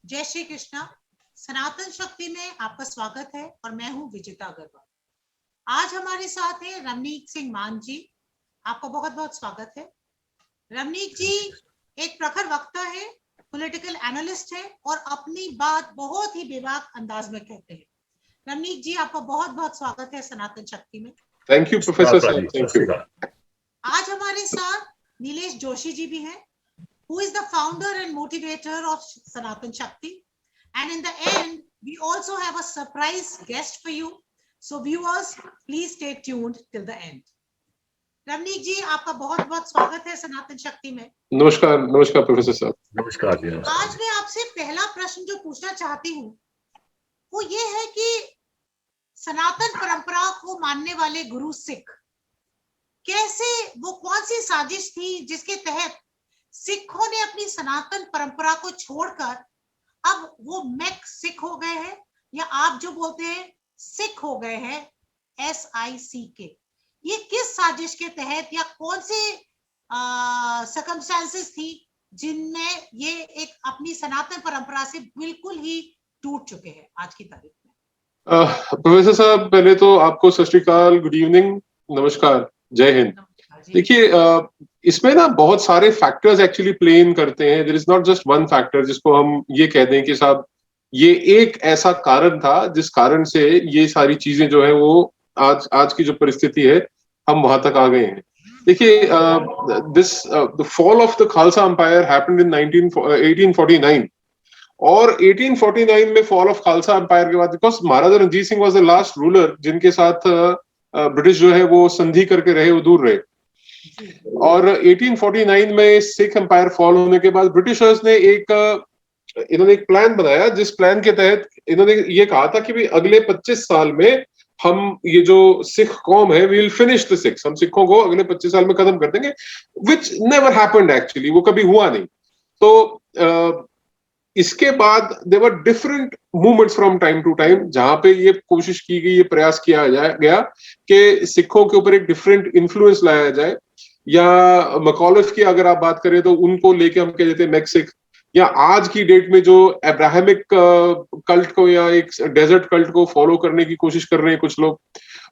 जय श्री कृष्णा। सनातन शक्ति में आपका स्वागत है और मैं हूं विजेता अग्रवाल। आज हमारे साथ है रमनीक सिंह मान जी। आपका बहुत बहुत स्वागत है। रमनीक जी एक प्रखर वक्ता है, पॉलिटिकल एनालिस्ट है और अपनी बात बहुत ही बेबाक अंदाज में कहते हैं। रमनीक जी आपका बहुत बहुत स्वागत है सनातन शक्ति में। थैंक यू प्रोफेसर साहब, थैंक यू। आज हमारे साथ नीलेश जोशी जी भी हैं, who is the founder and motivator of Sanatan Shakti. And in the end, we also have a surprise guest for you. So viewers, please stay tuned till the end. Ramnik जी आपका बहुत बहुत स्वागत है सनातन शक्ति में। नमस्कार, नमस्कार प्रोफेसर साहब। नमस्कार जी। आज मैं आपसे पहला प्रश्न जो पूछना चाहती हूँ वो ये है कि सनातन परंपरा को मानने वाले गुरु सिख कैसे, वो कौन सी साजिश थी जिसके तहत सिखों ने अपनी सनातन परंपरा को छोड़कर अब वो मैक सिख हो गए हैं, या आप जो बोलते हैं सिख हो गए हैं, SICK। ये किस साजिश के तहत या कौन से सर्कमस्टेंसेस थी जिनमें ये एक अपनी सनातन परंपरा से बिल्कुल ही टूट चुके हैं आज की तारीख में? प्रोफेसर साहब, पहले तो आपको सत श्री अकाल, गुड इवनिंग, नमस्कार, जय हिंद। देखिए, इसमें ना बहुत सारे फैक्टर्स एक्चुअली प्ले इन करते हैं। There is not just one factor जिसको हम ये कह दें कि साहब ये एक ऐसा कारण था जिस कारण से ये सारी चीजें जो है वो आज की जो परिस्थिति है हम वहां तक आ गए हैं। देखिए, the fall of the Khalsa empire happened in 1849 और 1849 में फॉल ऑफ खालसा एम्पायर के बाद, because Maharaja Ranjit Singh was the last ruler जिनके साथ ब्रिटिश जो है वो संधि करके रहे, वो दूर रहे। और 1849 में सिख एम्पायर फॉल होने के बाद ब्रिटिशर्स ने इन्होंने एक प्लान बनाया, जिस प्लान के तहत इन्होंने ये कहा था कि भाई अगले 25 साल में हम ये जो सिख कौम है, we will finish the Sikhs, हम सिखों को अगले 25 साल में खत्म कर देंगे, विच नेवर हैपेंड एक्चुअली, वो कभी हुआ नहीं। तो इसके बाद there were different movements from time to time जहां पे ये कोशिश की गई, ये प्रयास किया गया कि सिखों के ऊपर एक डिफरेंट इन्फ्लुएंस लाया जाए। या मकॉलिफ की अगर आप बात करें तो उनको लेके हम कह देते हैं मैक्सिक, या आज की डेट में जो अब्राहमिक कल्ट को या एक डेजर्ट कल्ट को फॉलो करने की कोशिश कर रहे हैं कुछ लोग।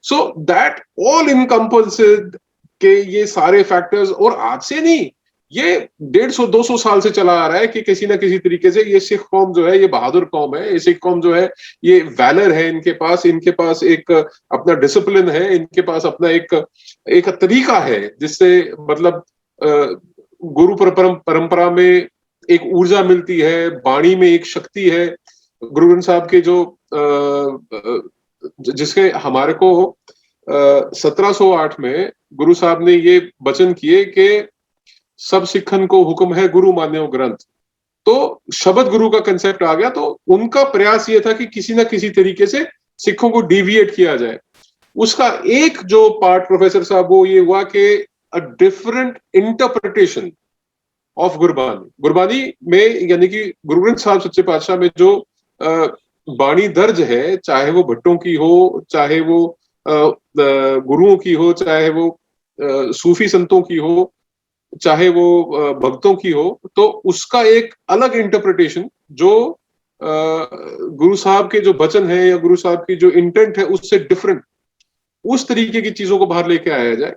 सो दैट ऑल इनकम्पल्सिड के ये सारे फैक्टर्स, और आज से नहीं, ये 150-200 साल से चला आ रहा है कि किसी ना किसी तरीके से ये सिख कौम जो है, ये बहादुर कौम है, ये सिख कौम जो है, ये वैलर है इनके पास एक अपना डिसिप्लिन है, इनके पास अपना एक तरीका है जिससे मतलब गुरु परंपरा में एक ऊर्जा मिलती है, वाणी में एक शक्ति है। गुरु ग्रंथ साहब के जो जिसके हमारे को 1708 में गुरु साहब ने ये वचन किए कि सब सिखन को हुक्म है गुरु मान्यो ग्रंथ। तो शब्द गुरु का कंसेप्ट आ गया। तो उनका प्रयास ये था कि किसी ना किसी तरीके से सिखों को डिविएट किया जाए। उसका एक जो पार्ट प्रोफेसर साहब वो ये हुआ कि a different interpretation of Gurbani में, यानी कि गुरु ग्रंथ साहब सच्चे पातशाह में जो वाणी दर्ज है, चाहे वो भट्टों की हो, चाहे वो गुरुओं की हो, चाहे वो सूफी संतों की हो, चाहे वो भक्तों की हो, तो उसका एक अलग इंटरप्रिटेशन जो गुरु साहब के जो वचन है या गुरु साहब की जो इंटेंट है उससे डिफरेंट, उस तरीके की चीजों को बाहर लेके आया जाए।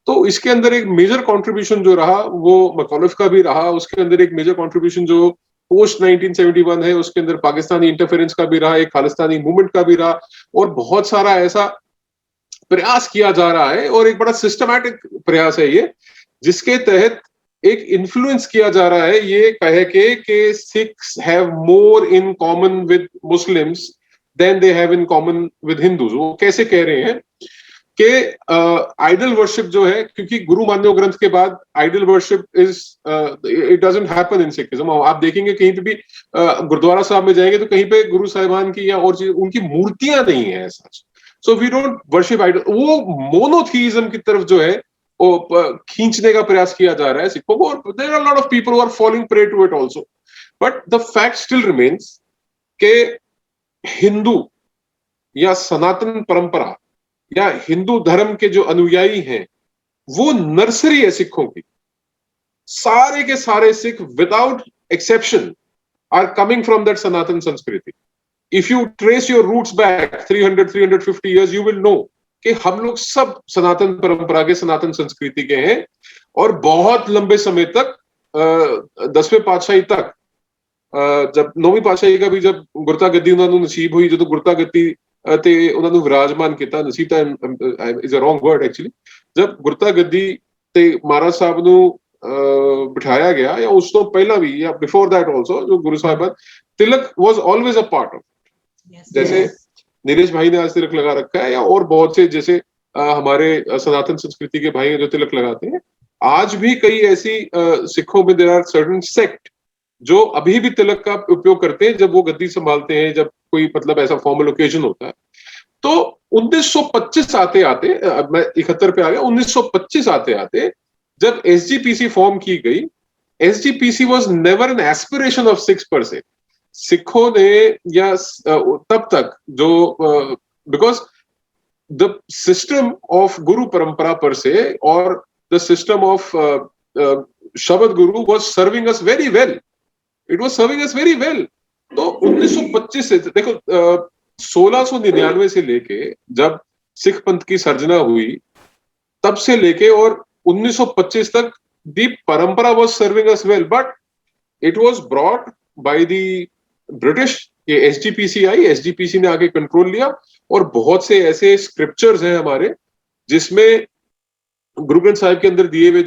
तो इसके अंदर एक मेजर कंट्रीब्यूशन जो रहा वो मकॉलिफ का भी रहा। उसके अंदर एक मेजर कंट्रीब्यूशन जो पोस्ट 1971 है, उसके अंदर पाकिस्तानी इंटरफेरेंस का भी रहा, एक खालिस्तानी मूवमेंट का भी रहा, और बहुत सारा ऐसा प्रयास किया जा रहा है और एक बड़ा सिस्टमैटिक प्रयास है ये, जिसके तहत एक इन्फ्लुएंस किया जा रहा है ये कहे कि Sikhs have more in common with Muslims than they have in common with Hindus. वो कैसे कह रहे हैं कि आइडल वर्शिप जो है, क्योंकि गुरु मान्यो ग्रंथ के बाद idol worship it doesn't happen in Sikhism. आप देखेंगे कहीं पे भी गुरुद्वारा साहब में जाएंगे तो कहीं पे गुरु साहिबान की या और चीज उनकी मूर्तियां नहीं है ऐसा। So we don't worship idol. वो मोनोथीइज्म की तरफ जो है खींचने का प्रयास किया जा रहा है सिखों को, और there are lot of people who are falling prey to it also. But the fact still remains के हिंदू या सनातन परंपरा या हिंदू धर्म के जो अनुयायी हैं वो नर्सरी है सिखों की। सारे के सारे Sikh without exception are coming from that Sanatan Sanskriti. If you trace your roots back 300-350 years, you will know कि हम लोग सब सनातन परंपरा के, सनातन संस्कृति के हैं, और बहुत लंबे समय तक 10वें पातशाही तक, जब 9वीं पातशाही का भी जब गुरता गद्दी उन्होंने नसीब हुई, जो गुरता गद्दी ते उन्होंने विराजमान किया, नसीब is a wrong word actually, जब गुरता गद्दी ते महाराज साहब ਨੂੰ बिठाया गया, या उस तो पहला भी, या बिफोर दैट ऑल्सो, जो गुरु साहिबान, tilak was always a part of, जैसे नीरज भाई ने आज तिलक लगा रखा है, या और बहुत से जैसे हमारे सनातन संस्कृति के भाई जो तिलक लगाते हैं, आज भी कई ऐसी सिखों में देयर आर सर्टेन सेक्ट जो अभी भी तिलक का उपयोग करते हैं जब वो गद्दी संभालते हैं, जब कोई मतलब ऐसा फॉर्मल ओकेजन होता है। तो 1925 आते आते, मैं 71 पे आ गया, 1925 आते आते जब एसजीपीसी फॉर्म की गई, SGPC was never N aspiration of six per से। सिखों ने या तब तक जो, बिकॉज द सिस्टम ऑफ गुरु परंपरा पर से और द सिस्टम ऑफ शब्द गुरु was serving us very well, it was serving us very well. तो 1925 से देखो, 1699 से लेके जब सिख पंथ की सर्जना हुई, तब से लेके और 1925 तक दी परंपरा was serving us well, but it was brought by the British. ये एसजीपीसी आई, एसजीपीसी ने आके कंट्रोल लिया, और बहुत से ऐसे स्क्रिप्चर्स हैं हमारे जिसमें गुरु ग्रंथ साहिब के अंदर दिए हुए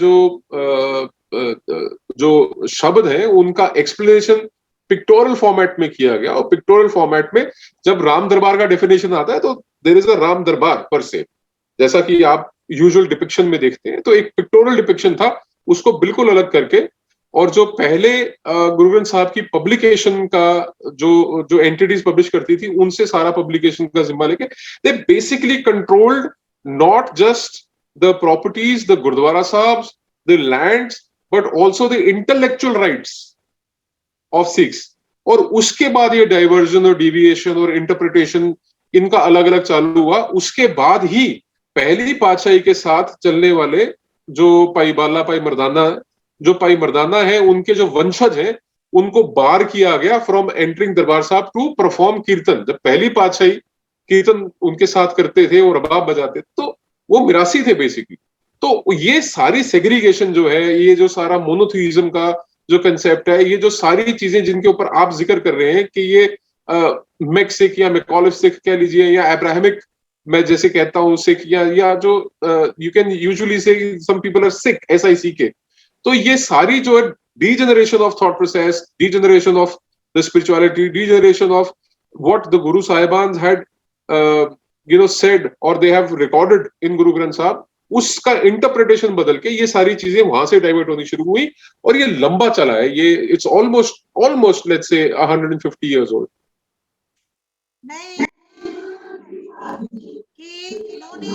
जो शब्द हैं उनका एक्सप्लेनेशन पिक्टोरल फॉर्मेट में किया गया। और पिक्टोरल फॉर्मेट में जब राम दरबार का डेफिनेशन आता है तो देयर इज अ राम दरबार पर से, जैसा कि आप यूजुअल डिपिक्शन में देखते हैं, तो एक पिक्टोरल डिपिक्शन था, उसको बिल्कुल अलग करके। और जो पहले गुरु ग्रंथ साहब की पब्लिकेशन का जो एंटिटीज पब्लिश करती थी, उनसे सारा पब्लिकेशन का जिम्मा लेके they basically controlled not just the properties, the gurdwara Sahib, the lands, but also the intellectual rights of Sikhs. और उसके बाद ये डाइवर्जन और डिविएशन और इंटरप्रिटेशन इनका अलग अलग चालू हुआ। उसके बाद ही पहली पातशाही के साथ चलने वाले जो पाई बाला, पाई मर्दाना, जो पाई मर्दाना है, उनके जो वंशज हैं, उनको बार किया गया फ्रॉम एंटरिंग दरबार साहब टू परफॉर्म कीर्तन। जब पहली पातशाही कीर्तन उनके साथ करते थे और रबाब बजाते, तो वो मिरासी थे बेसिकली। तो ये सारी सेग्रीगेशन जो है, ये जो सारा मोनोथीइज्म का जो कंसेप्ट है, ये जो सारी चीजें जिनके ऊपर आप जिक्र कर रहे हैं कि ये मैक सिख या मैकॉलिफ सिख कह लीजिए, या अब्राहमिक, मैं जैसे कहता हूं सिख, या जो you can usually say some people are Sikh, SIC के। तो ये सारी जो है degeneration of thought process, degeneration of the spirituality, degeneration of what the guru साहिबान हैड said और they have recorded in Guru Granth साहब, उसका इंटरप्रिटेशन बदल के ये सारी चीजें वहां से डाइवर्ट होनी शुरू हुई, और ये लंबा चला है। ये it's almost let's say 150 years old. नहीं कि इन्होंने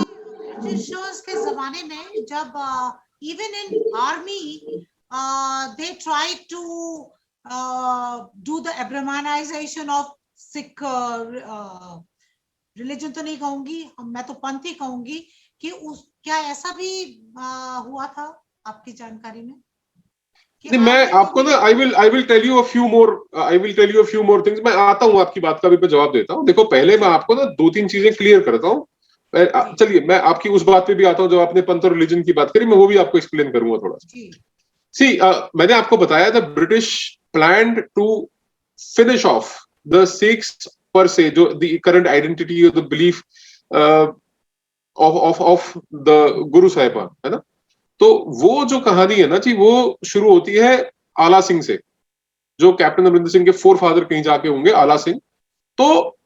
ब्रिटिशर्स के जमाने में जब even in army they try to do the abrahmanisation of Sikh religion, तो नहीं कहूंगी मैं, तो पंथ ही कहूंगी, कि क्या ऐसा भी हुआ था आपकी जानकारी में? मैं आपको ना I will tell you a few more things. मैं आता हूं, आपकी बात का भी मैं जवाब देता हूं। देखो, पहले मैं आपको ना 2-3 चीजें क्लियर करता हूं। चलिए, मैं आपकी उस बात पे भी आता हूं जब आपने पंथ और रिलीजन की बात करी, मैं वो भी आपको एक्सप्लेन करूंगा थोड़ा सा। मैंने आपको बताया था British planned to finish off the Sikhs per se, जो द करंट आइडेंटिटी और the belief of the guru साहिबान है ना। तो वो जो कहानी है ना जी, वो शुरू होती है आला सिंह से, जो कैप्टन अमरिंदर सिंह के फोर फादर कहीं जाके होंगे, आला सिंह। तो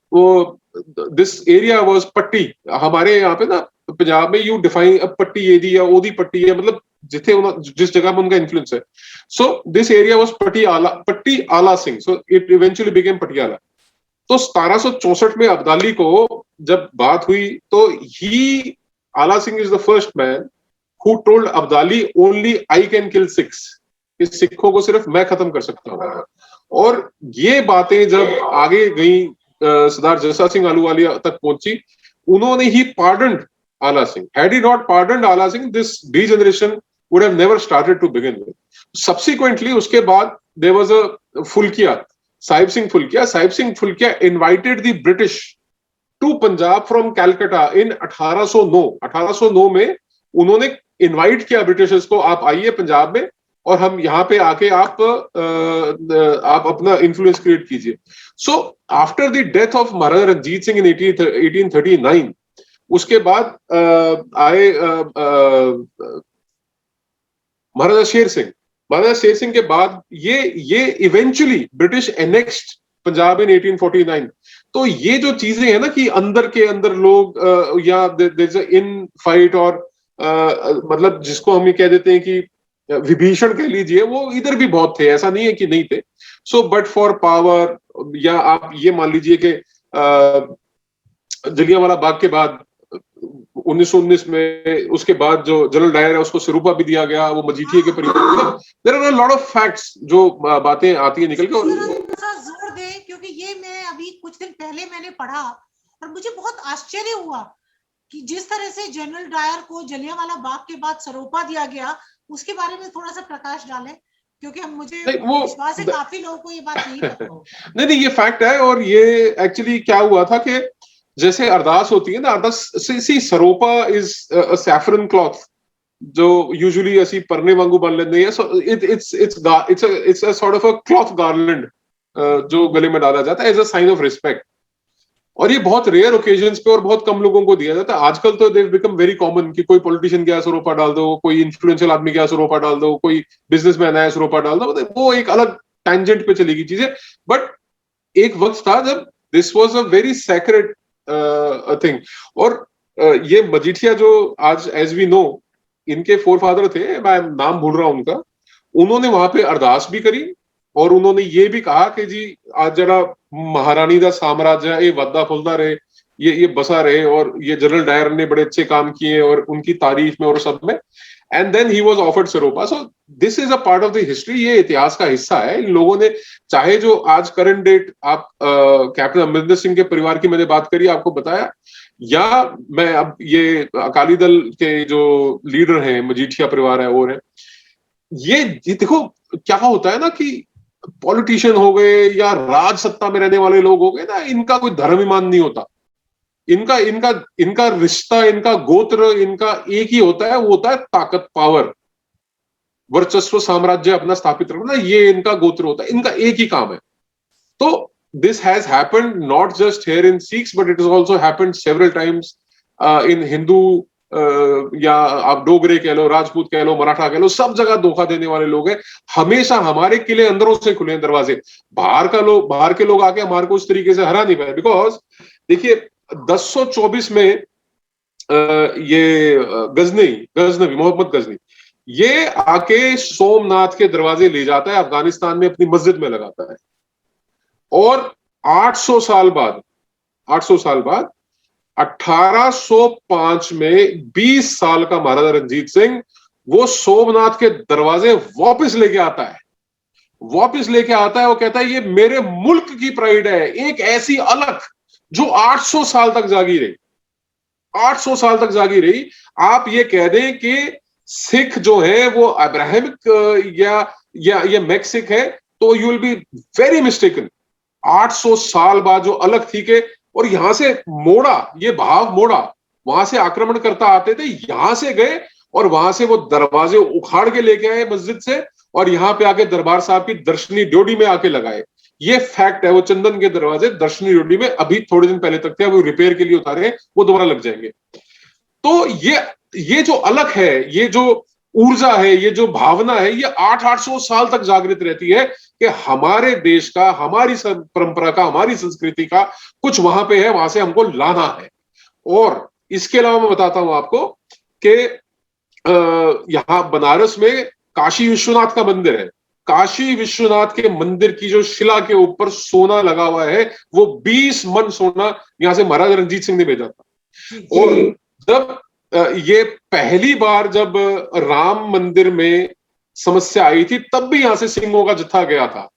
दिस एरिया वाज पट्टी। हमारे यहाँ पे ना पंजाब में यू डिफाइन पट्टी एदी या ओदी पट्टी है, मतलब जिस जगह में उनका इन्फ्लुएंस है। सो दिस एरिया वाज पट्टी आला Singh, so it eventually became Patiala. तो 1764 में अब्दाली को जब बात हुई, तो ही आला Singh is the first man who told Abdali only I can kill Sikhs, कि सिखों को सिर्फ मैं खत्म कर सकता हूं। और ये बातें जब आगे गई, सरदार जस्सा सिंह आलूवालिया तक पहुंची, उन्होंने ही pardoned आला Singh. Had he not pardoned आला Singh, this degeneration would have never started to begin with. Subsequently, उसके बाद there was a Phulkia Sahib Singh Phulkia invited the British to Punjab from Calcutta in 1809 में उन्होंने इनवाइट किया ब्रिटिशर्स को, आप आइए पंजाब में और हम यहाँ पे आके आप अपना इन्फ्लुएंस क्रिएट कीजिए। So after the death of Maharaja Ranjit Singh in 1839, उसके बाद आए महाराजा शेर सिंह। महाराजा शेर सिंह के बाद ये इवेंचुअली ब्रिटिश एनेक्स्ड पंजाब इन 1849। तो ये जो चीजें हैं ना कि अंदर के अंदर लोग या इन फाइट और मतलब जिसको हम ये कह देते हैं कि विभीषण कह लीजिए, वो इधर भी बहुत थे, ऐसा नहीं है कि नहीं थे। सो बट फॉर पावर, या आप ये मान लीजिए कि जलियांवाला बाग के बाद 1919 में उसके बाद जो जनरल डायर है उसको सिरूपा भी दिया गया, वो मजीठिया के परिवार। There are a lot of facts जो बातें आती है निकल के। जोर दे, क्योंकि ये मैं अभी कुछ दिन पहले मैंने पढ़ा और मुझे बहुत आश्चर्य हुआ कि जिस तरह से जनरल डायर को जलियांवाला बाग के बाद सरोपा दिया गया, उसके बारे में थोड़ा सा प्रकाश डालें, क्योंकि हम मुझे विश्वास है काफी लोगों को ये बात नहीं पता हो। नहीं, ये फैक्ट है। और ये एक्चुअली क्या हुआ था कि जैसे अरदास होती है ना, अरदास सी सरोपा इज सैफरन क्लॉथ जो यूजुअली ਅਸੀਂ परने वांगू बन लेते हैं। So it's a sort of a cloth garland जो गले में डाला जाता है as a sign of respect. और ये बहुत रेयर ओकेजन्स पे और बहुत कम लोगों को दिया जाता है। आजकल तो देव बिकम वेरी कॉमन कि कोई पॉलिटिशियन गया सरोपा डाल दो, कोई इन्फ्लुएंशियल आदमी गया सरोपा डाल दो, कोई बिजनेसमैन आया सरोपा डाल दो। वो एक अलग टैंजेंट पे चलेगी चीजें। बट एक वक्त था जब this was a very sacred thing. और ये मजीठिया जो आज एज वी नो इनके फोरफादर थे, मैं नाम भूल रहा हूं उनका, उन्होंने वहां पे अरदास भी करी और उन्होंने ये भी कहा कि जी आज जरा महारानी दा साम्राज्य ये वादा फुलदा रहे, ये बसा रहे, और ये जनरल डायर ने बड़े अच्छे काम किए और उनकी तारीफ में और सब में। And then he was offered siropa. So this is a part of the history, ये इतिहास का हिस्सा है। इन लोगों ने चाहे जो आज करंट डेट आप कैप्टन अमरिंदर सिंह के परिवार की मैंने बात करी, आपको बताया, या मैं अब ये अकाली दल के जो लीडर हैं, मजीठिया परिवार है और है, ये देखो क्या होता है ना कि पॉलिटिशियन हो गए या राज सत्ता में रहने वाले लोग हो गए ना, इनका कोई धर्म ईमान नहीं होता। इनका इनका इनका रिश्ता, इनका गोत्र, इनका एक ही होता है, वो होता है ताकत, पावर, वर्चस्व, साम्राज्य अपना स्थापित रखना। ये इनका गोत्र होता है, इनका एक ही काम है। तो this has happened not just here in Sikhs, but it is also happened several times in Hindu, या आप डोगरे कह लो, राजपूत कह लो, मराठा कह लो, सब जगह धोखा देने वाले लोग हैं। हमेशा हमारे किले अंदरों से खुले हैं दरवाजे, बाहर के लोग आके हमारे को उस तरीके से हरा नहीं पाए। बिकॉज देखिए 1024 में ये गजनवी मोहम्मद गजनी ये आके सोमनाथ के दरवाजे ले जाता है, अफगानिस्तान में अपनी मस्जिद में लगाता है। और 800 साल बाद 1805 में 20 साल का महाराजा रणजीत सिंह वो सोमनाथ के दरवाजे वापस लेके आता है। वो कहता है ये मेरे मुल्क की प्राइड है, एक ऐसी अलख जो 800 साल तक जागी रही। आप ये कह दें कि सिख जो है वो अब्राहमिक या ये मैक्सिक है, तो you will be very mistaken. 800 साल बाद जो अलग थी के, और यहां से ये भाव मोड़ा, वहां से आक्रमण करता आते थे, यहां से गए और वहां से वो दरवाजे उखाड़ के लेके आए मस्जिद से, और यहां पे आके दरबार साहब की दर्शनी ड्योढ़ी में आके लगाए। ये फैक्ट है। वो चंदन के दरवाजे दर्शनी ड्योढ़ी में अभी थोड़े दिन पहले तक थे, वो रिपेयर के लिए उतारे हैं, वो दोबारा लग जाएंगे। तो ये जो अलग है, ये जो ऊर्जा है, ये जो भावना है, ये 800 साल तक जागृत रहती है कि हमारे देश का, हमारी परंपरा का, हमारी संस्कृति का कुछ वहां पे है, वहां से हमको लाना है। और इसके अलावा मैं बताता हूं आपको कि यहां बनारस में काशी विश्वनाथ का मंदिर है। काशी विश्वनाथ के मंदिर की जो शिला के ऊपर सोना लगा हुआ है, वो 20 मन सोना यहां से महाराजा रणजीत सिंह ने भेजा था। और जब ये पहली बार जब राम मंदिर में समस्या आई थी, तब भी यहां से सिंहों का जत्था गया था।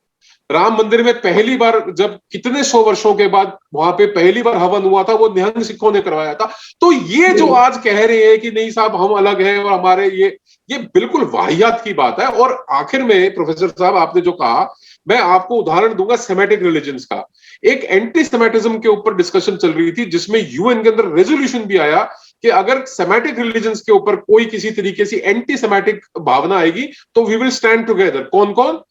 राम मंदिर में पहली बार जब कितने 100 वर्षों के बाद वहां पे पहली बार हवन हुआ था, वो निहंग सिखों ने करवाया था। तो ये जो आज कह रहे हैं कि नहीं साहब हम अलग हैं और हमारे ये बिल्कुल वाहियात की बात है। और आखिर में प्रोफेसर साहब आपने जो कहा, मैं आपको उदाहरण दूंगा सेमेटिक रिलीजन्स का। एक एंटी सेमेटिज्म के ऊपर डिस्कशन चल रही थी, जिसमें यूएन के अंदर रेजोल्यूशन भी आया कि अगर सेमेटिक रिलीजन्स के ऊपर कोई किसी तरीके से एंटी सेमेटिक भावना आएगी तो वी विल स्टैंड टुगेदर। कौन कौन?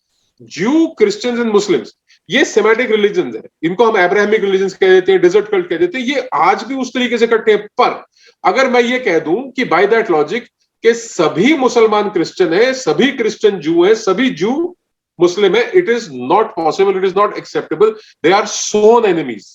ज्यू, क्रिश्चियंस एंड मुस्लिम्स। ये सेमेटिक रिलीजन्स है, इनको हम अब्राहमिक रिलीजन्स कह देते हैं, डेजर्ट कल्ट कह देते हैं, ये आज भी उस तरीके से इकट्ठे हैं। पर अगर मैं ये कह दूं कि बाय दैट लॉजिक कि सभी मुसलमान क्रिश्चियन है, सभी क्रिश्चियन जू है, सभी जू मुस्लिम है, it is not possible, it is not acceptable, they are sworn enemies.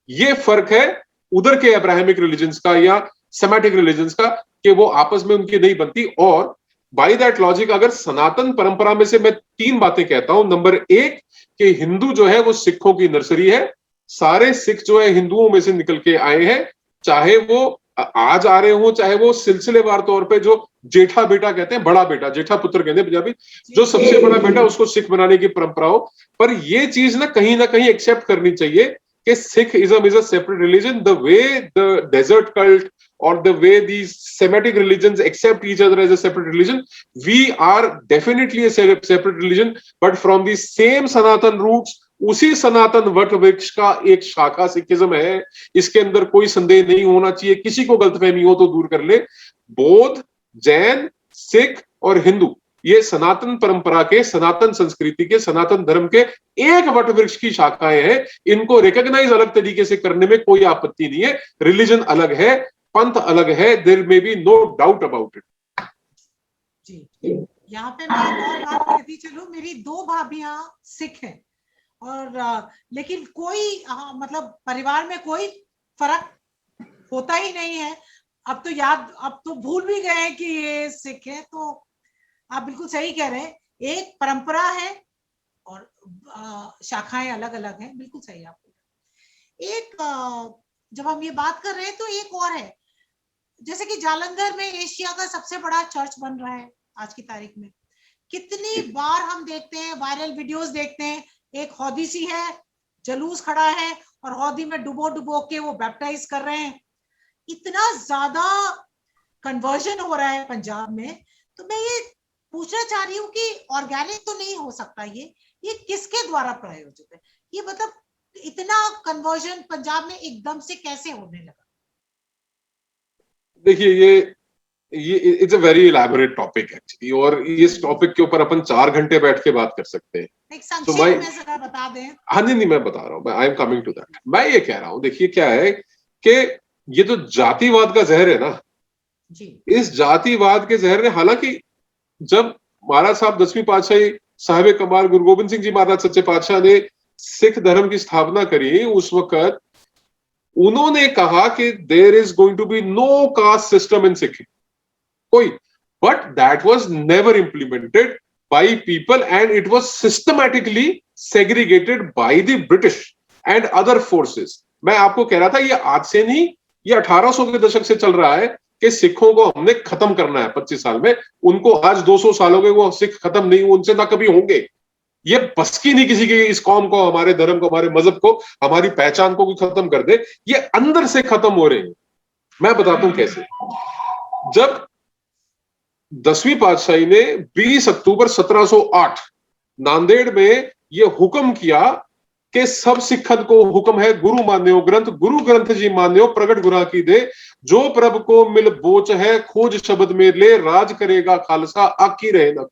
ये फर्क है उधर के अब्राहमिक रिलीजन्स का या सेमेटिक रिलीजन्स का, कि वो आपस में उनकी नहीं बनती। और बाय दैट लॉजिक अगर सनातन परंपरा में से मैं 3 बातें कहता हूं। नंबर 1 कि हिंदू जो है वो सिखों की नर्सरी है, सारे सिख जो है हिंदुओं में से निकल के आए हैं, चाहे वो आज आ रहे हो, चाहे वो सिलसिलेवार तौर पे जो जेठा बेटा कहते हैं, बड़ा बेटा, जेठा पुत्र कहते हैं पंजाबी, जो सबसे बड़ा बेटा उसको सिख बनाने की परंपरा हो। पर ये चीज ना कहीं एक्सेप्ट करनी चाहिए कि Sikhism is a separate religion, the way the desert cult or the way these Semitic religions accept each other as a separate religion. We are definitely a separate religion, but from the same Sanatan roots, उसी सनातन what वृक्ष का एक शाखा Sikhism है। इसके अंदर कोई संदेह नहीं होना चाहिए, किसी को गलतफहमी हो तो दूर कर ले। बौद्ध, जैन, सिख और हिंदू, ये सनातन परंपरा के, सनातन संस्कृति के, सनातन धर्म के एक वट वृक्ष की शाखाएं हैं। इनको रिकॉग्नाइज अलग तरीके से करने में कोई आपत्ति नहीं है। रिलीजन अलग है, पंथ अलग है, there may be no doubt about it. जी, यहाँ पे मैं एक और बात कहती चलूं, मेरी 2 भाभियां सिख हैं और लेकिन कोई मतलब परिवार में कोई फर्क होता ही नहीं है। अब तो भूल भी गए हैं कि ये सिख है। तो आप बिल्कुल सही कह रहे हैं, एक परंपरा है और शाखाएं अलग अलग हैं, बिल्कुल सही आप बोल रहे हैं। एक जब हम ये बात कर रहे हैं तो एक और है, जैसे कि जालंधर में एशिया का सबसे बड़ा चर्च बन रहा है आज की तारीख में। कितनी बार हम देखते हैं, वायरल वीडियोस देखते हैं, एक हौदी सी है, जलूस खड़ा है और हौदी में डुबो के वो बैप्टाइज कर रहे हैं। इतना ज्यादा कन्वर्जन हो रहा है पंजाब में। तो मैं ये पूछना चाह रही हूँ कि ऑर्गेनिक तो नहीं हो सकता, ये किसके द्वारा प्रायोजित है? ये मतलब इतना कन्वर्जन पंजाब में एकदम से कैसे होने लगा? देखिए, ये it's a very elaborate topic actually, और इस टॉपिक के ऊपर अपन 4 घंटे बैठ के बात कर सकते हैं। एक संक्षेप में जरा बता दें। हाँ नहीं, मैं बता रहा हूँ, I am coming to that. मैं ये कह रहा हूँ, देखिए क्या है कि ये जो जातिवाद का जहर है ना जी, इस जातिवाद के जहर ने, हालांकि जब महाराज साहब 10वीं पातशाही साहिब कमाल गुरु गोबिंद सिंह जी महाराज सच्चे पातशाह ने सिख धर्म की स्थापना करी, उस वक्त उन्होंने कहा कि there is going to be no caste system in Sikh कोई, but that was never implemented by people and it was systematically segregated by the British and other forces. मैं आपको कह रहा था, ये आज से नहीं, ये 1800 के दशक से चल रहा है कि सिखों को हमने खत्म करना है 25 साल में। उनको आज 200 साल हो गए, वो सिख खत्म नहीं, उनसे ना कभी होंगे। ये बस की नहीं किसी की, इस कौम को, हमारे धर्म को, हमारे मजहब को, हमारी पहचान को खत्म कर दे। ये अंदर से खत्म हो रहे हैं। मैं बताता हूं कैसे। जब 10वीं पातशाही ने 20 अक्टूबर 1708 नांदेड़ में ये हुक्म किया कि सब सिखन को हुक्म है गुरु मान्यो ग्रंथ, गुरु ग्रंथ जी मान्यो प्रगट गुरा की दे, जो प्रभ को मिल बोच है खोज शब्द में ले, राज करेगा खालसा आकी रहे न।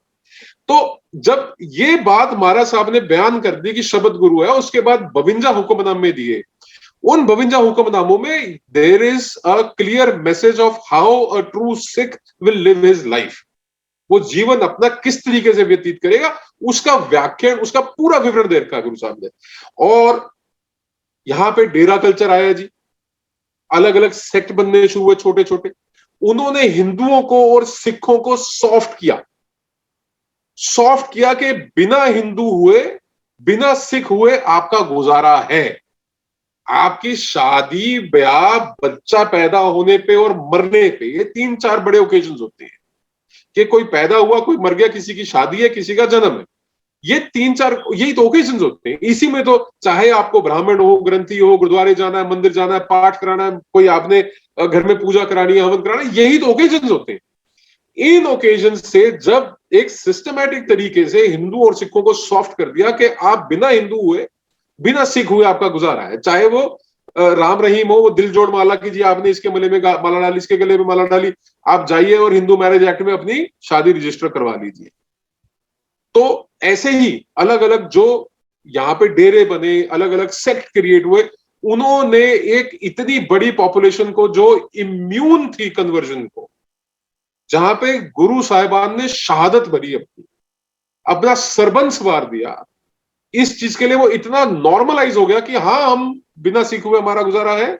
तो जब ये बात महाराज साहब ने बयान कर दी कि शब्द गुरु है, उसके बाद 52 हुक्मनामे दिए। उन 52 हुक्मनामों में there is a clear message of how a true Sikh will live his life. वो जीवन अपना किस तरीके से व्यतीत करेगा, उसका व्याख्यान, उसका पूरा विवरण दे रखा गुरु साहब ने। और यहां पे डेरा कल्चर आया जी, अलग अलग सेक्ट बनने शुरू हुए छोटे छोटे। उन्होंने हिंदुओं को और सिखों को सॉफ्ट किया कि बिना हिंदू हुए, बिना सिख हुए आपका गुजारा है। आपकी शादी, ब्याह, बच्चा पैदा होने पे और मरने पे, ये 3-4 बड़े ओकेजन होते हैं कि कोई पैदा हुआ, कोई मर गया, किसी की शादी है, किसी का जन्म है। ये 3-4 यही तो ओकेजन होते हैं। इसी में तो चाहे आपको ब्राह्मण हो, ग्रंथी हो, गुरुद्वारे जाना है, मंदिर जाना है, पाठ कराना है, कोई आपने घर में पूजा करानी है, हवन कराना है, यही तो ओकेजन होते हैं। इन ओकेजन से जब एक सिस्टमैटिक तरीके से हिंदू और सिखों को सॉफ्ट कर दिया कि आप बिना हिंदू हुए, बिना सिख हुए आपका गुजारा है। चाहे वो राम रहीम हो, वो दिल जोड़ माला कीजिए, आपने इसके गले में माला डाली, इसके गले में माला डाली, आप जाइए और हिंदू मैरिज एक्ट में अपनी शादी रजिस्टर करवा लीजिए। तो ऐसे ही अलग अलग जो यहाँ पे डेरे बने, अलग अलग सेक्ट क्रिएट हुए, उन्होंने एक इतनी बड़ी पॉपुलेशन को जो इम्यून थी कन्वर्जन को, जहां पे गुरु साहिबान ने शहादत भरी अपनी, अपना सरबंस वार दिया, इस चीज के लिए वो इतना नॉर्मलाइज हो गया कि हाँ, हम बिना सीखे हुए हमारा गुजारा है।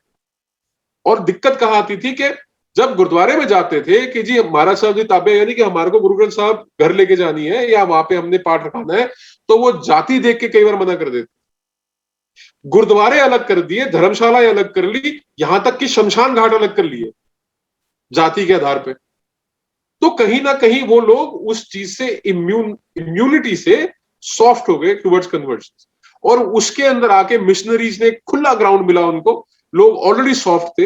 और दिक्कत कहां आती थी कि जब गुरुद्वारे में जाते थे कि जी महाराज साहब जी ताबे, यानी कि हमारे को गुरु ग्रंथ साहब घर लेके जानी है या वहां पे हमने पाठ रखाना है, तो वो जाति देख के कई बार मना कर देते। गुरुद्वारे अलग कर दिए, धर्मशालाएं अलग कर ली, यहां तक कि शमशान घाट अलग कर लिए जाति के आधार पे। तो कहीं ना कहीं वो लोग उस चीज से इम्यूनिटी से सॉफ्ट हो गए टुवर्ड्स कन्वर्जन, और उसके अंदर आके मिशनरीज ने खुला ग्राउंड मिला उनको, लोग ऑलरेडी सॉफ्ट थे।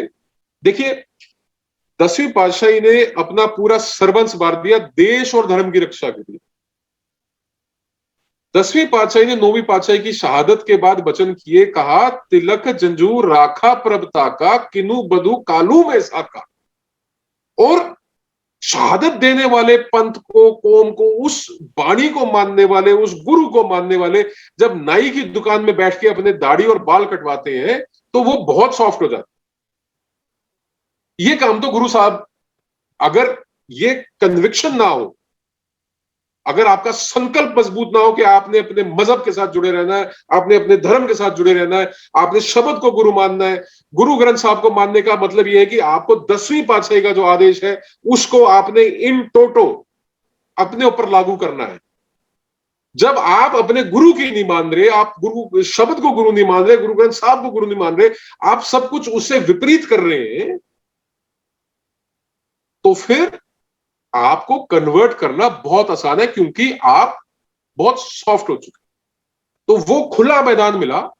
देखिए 10वीं पातशाही ने अपना पूरा सरबंस बार दिया देश और धर्म की रक्षा के लिए। 10वीं पातशाही ने 9वीं पातशाही की शहादत के बाद वचन किए, कहा तिलक जंजूर राखा प्रभता का, किनु बधु कालू में साका। और शहादत देने वाले पंथ को, कौम को, उस बाणी को मानने वाले, उस गुरु को मानने वाले जब नाई की दुकान में बैठ के अपने दाढ़ी और बाल कटवाते हैं तो वो बहुत सॉफ्ट हो जाते। ये काम तो गुरु साहब, अगर ये कन्विक्शन ना हो, अगर आपका संकल्प मजबूत ना हो कि आपने अपने मजहब के साथ जुड़े रहना है, आपने अपने धर्म के साथ जुड़े रहना है, आपने शब्द को गुरु मानना है, गुरु ग्रंथ साहब को मानने का मतलब यह है कि आपको 10वीं पातशाही का जो आदेश है उसको आपने इन टोटो अपने ऊपर लागू करना है। जब आप अपने गुरु की नहीं मान रहे, आप गुरु शब्द को गुरु नहीं मान रहे, गुरु ग्रंथ साहब को गुरु नहीं मान रहे, आप सब कुछ उससे विपरीत कर रहे हैं, तो फिर आपको कन्वर्ट करना बहुत आसान है, क्योंकि आप बहुत सॉफ्ट हो चुके। तो वो खुला मैदान मिला।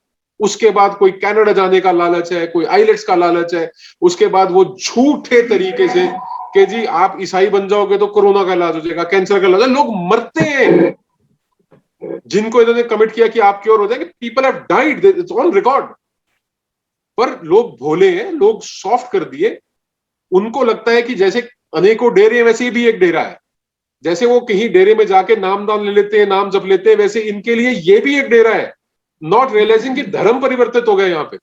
उसके बाद कोई कनाडा जाने का लालच है, कोई आइलेट्स का लालच है, उसके बाद वो झूठे तरीके से कि जी आप ईसाई बन जाओगे तो कोरोना का इलाज हो जाएगा, कैंसर का इलाज, लोग मरते हैं जिनको इन्होंने कमिट किया कि आप क्योर हो जाएंगे, people have died, it's on record. पर लोग भोले हैं, लोग सॉफ्ट कर दिए। उनको लगता है कि जैसे अनेकों डेरे हैं वैसे भी एक डेरा है, जैसे वो कहीं डेरे में जाके नाम दान ले लेते हैं, नाम जप लेते हैं, वैसे इनके लिए ये भी एक डेरा है, नॉट रियलाइजिंग कि धर्म परिवर्तित हो गए, यहाँ पे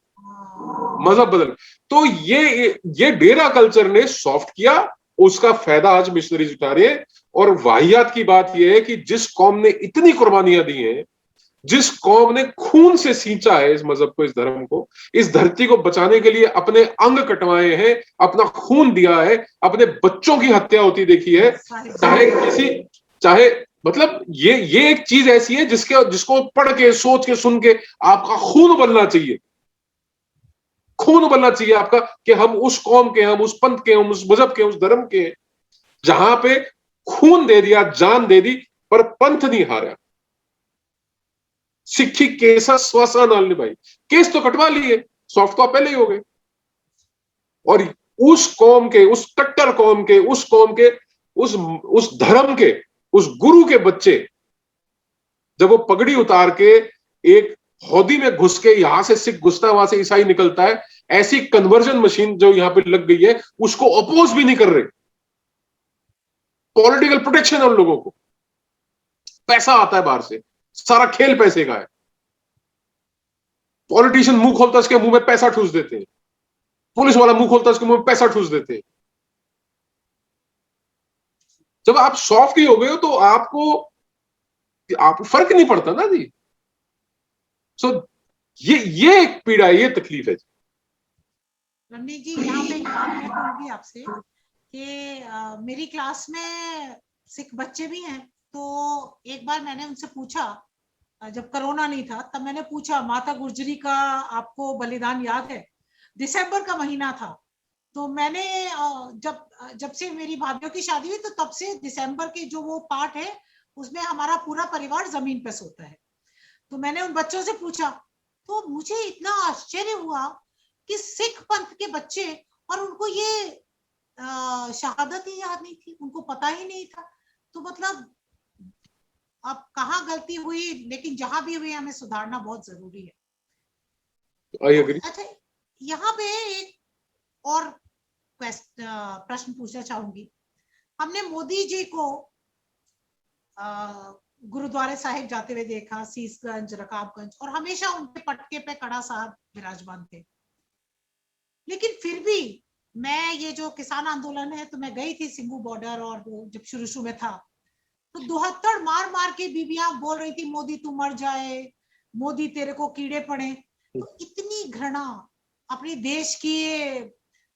मजहब बदल। तो ये डेरा कल्चर ने सॉफ्ट किया, उसका फायदा आज मिशनरीज उठा रहे हैं। और वाहियात की बात यह है कि जिस कौम ने इतनी कुर्बानियां दी हैं, जिस कौम ने खून से सींचा है इस मजहब को, इस धर्म को, इस धरती को बचाने के लिए अपने अंग कटवाए हैं, अपना खून दिया है, अपने बच्चों की हत्या होती देखी है, चाहे मतलब ये एक चीज ऐसी है जिसको पढ़ के, सोच के, सुन के आपका खून बनना चाहिए, खून बनना चाहिए आपका, कि हम उस कौम के, हम उस पंथ के, हम उस मजहब के, उस धर्म के, जहां पे खून दे दिया, जान दे दी, पर पंथ नहीं हारा। सिक्खी केसा स्वासा नाल निभाई, केस तो कटवा लिए, सॉफ्ट तो पहले ही हो गए। और उस कौम के, उस कट्टर कौम के, उस कौम के, उस धर्म के, उस गुरु के बच्चे जब वो पगड़ी उतार के एक हौदी में घुस के, यहां से सिख घुसता है, वहां से ईसाई निकलता है, ऐसी कन्वर्जन मशीन जो यहां पे लग गई है, उसको अपोज भी नहीं कर रहे। पॉलिटिकल प्रोटेक्शन है उन लोगों को, पैसा आता है बाहर से, सारा खेल पैसे का है। पॉलिटिशियन मुंह खोलता है, उसके मुंह में पैसा ठूस देते हैं, पुलिस वाला मुंह खोलता है, उसके मुंह में पैसा ठूस देते हैं। जब आप सॉफ्ट ही हो गए हो तो आपको फर्क नहीं पड़ता ना जी। सो ये एक पीड़ा है, ये तकलीफ है। रमनीत जी, यहाँ पे एक बात मैं कहूंगी आपसे कि मेरी क्लास में सिख बच्चे भी हैं। तो एक बार मैंने उनसे पूछा, जब कोरोना नहीं था तब मैंने पूछा, माता गुजरी का आपको बलिदान याद है? दिसंबर का महीना था। तो मैंने जब से मेरी भाभीियों की शादी हुई तो तब से दिसंबर के जो वो पार्ट है उसमें हमारा पूरा परिवार जमीन पे सोता है। तो मैंने उन बच्चों से पूछा, तो मुझे इतना आश्चर्य हुआ कि सिख पंथ के बच्चे, और उनको ये शहादत ही याद नहीं थी, उनको पता ही नहीं था। तो मतलब अब कहाँ गलती हुई, लेकिन जहां भी हुई हमें सुधारना बहुत जरूरी है। I agree. अच्छा, यहाँ पे एक और प्रश्न पूछना चाहूंगी। हमने मोदी जी को गुरुद्वारे साहिब जाते हुए देखा, सीसगंज, रकाबगंज, और हमेशा उनके पटके पे कड़ा साहब विराजमान थे। लेकिन फिर भी मैं, ये जो किसान आंदोलन है, तो मैं गई थी सिंगू बॉर्डर, और जब शुरू में था तो 72 मार मार के बीबियां बोल रही थी, मोदी तू मर जाए, मोदी तेरे को कीड़े पड़े। तो इतनी घृणा अपने देश के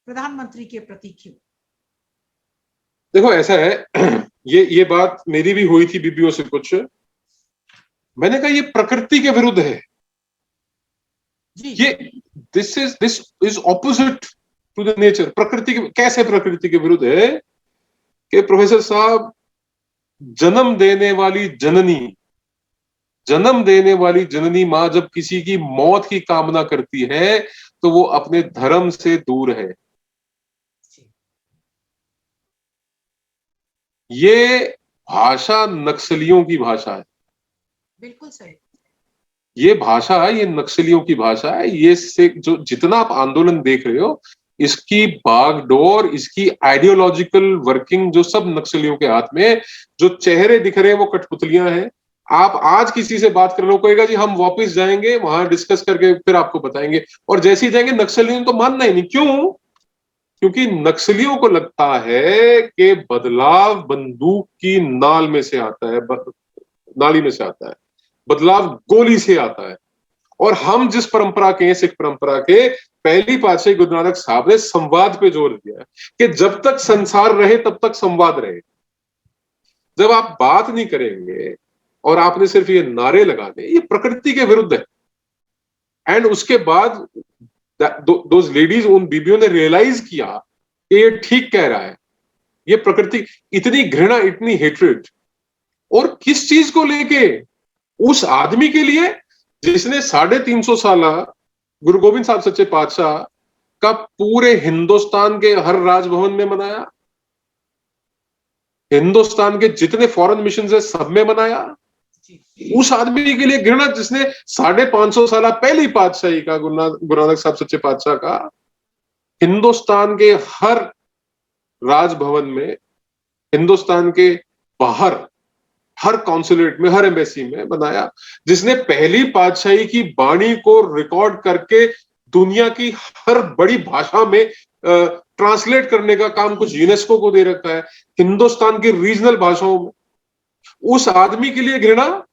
प्रधानमंत्री के प्रति क्यों? देखो ऐसा है, ये बात मेरी भी हुई थी बीबीओ से कुछ। मैंने कहा ये प्रकृति के विरुद्ध है जी। ये, this is opposite to the nature. प्रकृति के, कैसे प्रकृति के विरुद्ध है कि प्रोफेसर साहब, जन्म देने वाली जननी मां जब किसी की मौत की कामना करती है तो वो अपने धर्म से दूर है। ये भाषा नक्सलियों की भाषा है। बिल्कुल सही। ये भाषा है, ये नक्सलियों की भाषा है। ये से जो जितना आप आंदोलन देख रहे हो, इसकी बागडोर, इसकी आइडियोलॉजिकल वर्किंग जो सब नक्सलियों के हाथ में, जो चेहरे दिख रहे हैं वो कठपुतलियां हैं। आप आज किसी से बात कर लो, कहेगा जी हम वापस जाएंगे वहां डिस्कस करके फिर आपको बताएंगे, और जैसे ही जाएंगे नक्सलियों ने तो मानना ही नहीं। क्यों? क्योंकि नक्सलियों को लगता है कि बदलाव बंदूक की नाल में से आता है, नाली में से आता है, बदलाव गोली से आता है। और हम जिस परंपरा के, सिख परंपरा के पहली पातशाही गुरु नानक साहब ने संवाद पे जोर दिया कि जब तक संसार रहे तब तक संवाद रहे। जब आप बात नहीं करेंगे और आपने सिर्फ ये नारे लगाने, ये प्रकृति के विरुद्ध है। एंड उसके बाद दोज लेडीज, उन बीबियों ने रियलाइज किया कि ये ठीक कह रहा है। ये प्रकृति, इतनी घृणा, इतनी हेट्रेड, और किस चीज को लेके? उस आदमी के लिए जिसने 350 साल गुरु गोविंद साहब सच्चे पातशाह का पूरे हिंदुस्तान के हर राजभवन में मनाया, हिंदुस्तान के जितने फॉरेन मिशन है सब में मनाया। उस आदमी के लिए घृणा जिसने 550 साल पहली पातशाही का, गुरु नानक साहब सच्चे पातशाह का, हिंदुस्तान के हर राजभवन में, हिंदुस्तान के बाहर हर कॉन्सुलेट में, हर एम्बेसी में बनाया, जिसने पहली पातशाही की बाणी को रिकॉर्ड करके दुनिया की हर बड़ी भाषा में ट्रांसलेट करने का काम कुछ यूनेस्को को दे रखा है, हिंदुस्तान की रीजनल भाषाओं में। उस आदमी के लिए घृणा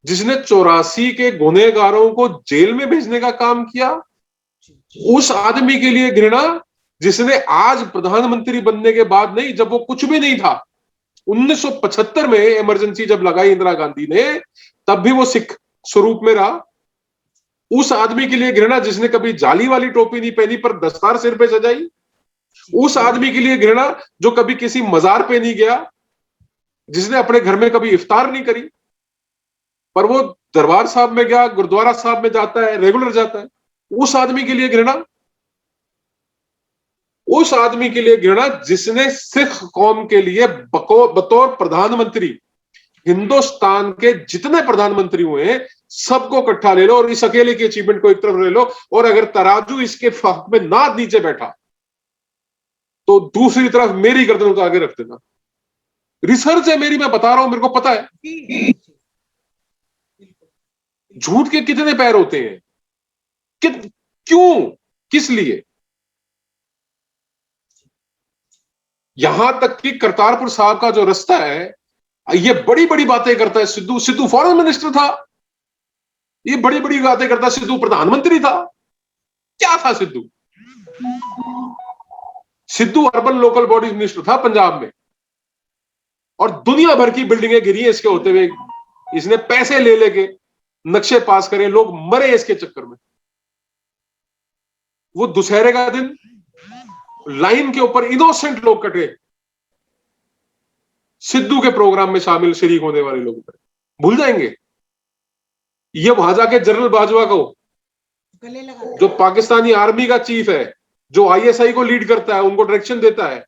जिसने 84 के गुनहगारों को जेल में भेजने का काम किया। उस आदमी के लिए घृणा जिसने आज प्रधानमंत्री बनने के बाद नहीं, जब वो कुछ भी नहीं था, 1975 में इमरजेंसी जब लगाई इंदिरा गांधी ने, तब भी वो सिख स्वरूप में रहा। उस आदमी के लिए घृणा जिसने कभी जाली वाली टोपी नहीं पहनी पर दस्तार सिर पे सजाई। उस आदमी के लिए घृणा जो कभी किसी मजार पे नहीं गया, जिसने अपने घर में कभी इफ्तार नहीं करी, पर वो दरबार साहब में गया, गुरुद्वारा साहब में जाता है, रेगुलर जाता है। उस आदमी के लिए घृणा, उस आदमी के लिए घृणा जिसने सिख कौम के लिए बतौर प्रधानमंत्री, हिंदुस्तान के जितने प्रधानमंत्री हुए हैं सबको इकट्ठा ले लो और इस अकेले की अचीवमेंट को एक तरफ ले लो, और अगर तराजू इसके हक में ना नीचे बैठा तो दूसरी तरफ मेरी गर्दन उतार के रख देना। रिसर्च है मेरी, मैं बता रहा हूं, मेरे को पता है। झूठ के कितने पैर होते हैं, क्यों, किस लिए? यहां तक कि करतारपुर साहब का जो रास्ता है, ये बड़ी बड़ी बातें करता है। सिद्धू फॉरेन मिनिस्टर था, ये बड़ी बड़ी बातें करता है। सिद्धू प्रधानमंत्री था, क्या था Sidhu? Sidhu urban local body minister था पंजाब में, और दुनिया भर की बिल्डिंगें गिरी हैं इसके होते हुए। इसने पैसे ले लेके नक्शे पास करे, लोग मरे इसके चक्कर में। वो दुशहरे का दिन लाइन के ऊपर इनोसेंट लोग कटे सिद्धू के प्रोग्राम में शामिल शरीक होने वाले लोगों पर, भूल जाएंगे? ये वहां जाके जनरल बाजवा को, जो पाकिस्तानी आर्मी का चीफ है, जो आईएसआई को लीड करता है, उनको डायरेक्शन देता है,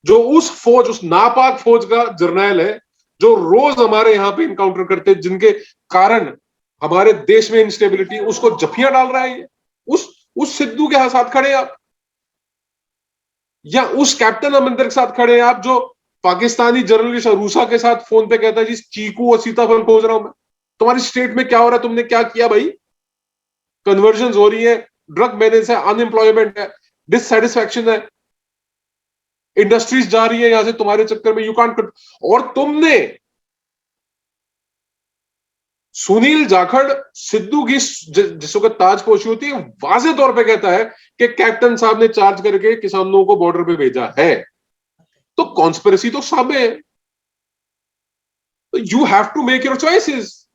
जो उस फौज, उस नापाक फौज का जर्नैल है, जो रोज हमारे यहाँ पे इनकाउंटर करते हैं, जिनके कारण हमारे देश में इंस्टेबिलिटी, उसको जफियां डाल रहा है ये। उस सिद्धू के साथ खड़े हैं आप, या उस कैप्टन अमरिंदर के साथ खड़े हैं आप, जो पाकिस्तानी जर्नलिस्ट रूसा के साथ फोन पे कहता है जी चीकू और सीताफल खोज रहा हूं मैं। तुम्हारी स्टेट में क्या हो रहा है, तुमने क्या किया भाई? कन्वर्जन हो रही है, ड्रग मैनेज है, अनएम्प्लॉयमेंट है, डिससेटिस्फैक्शन है, इंडस्ट्रीज जा रही है यहां से तुम्हारे चक्कर में, यू कांट। और तुमने सुनील जाखड़ सिद्धू की जिस वक्त ताजपोशी होती है, वाजे तौर पे कहता है कि कैप्टन साहब ने चार्ज करके किसानों को बॉर्डर पे भेजा है, तो कॉन्स्पिरेसी तो सामने है। You have to make your choices,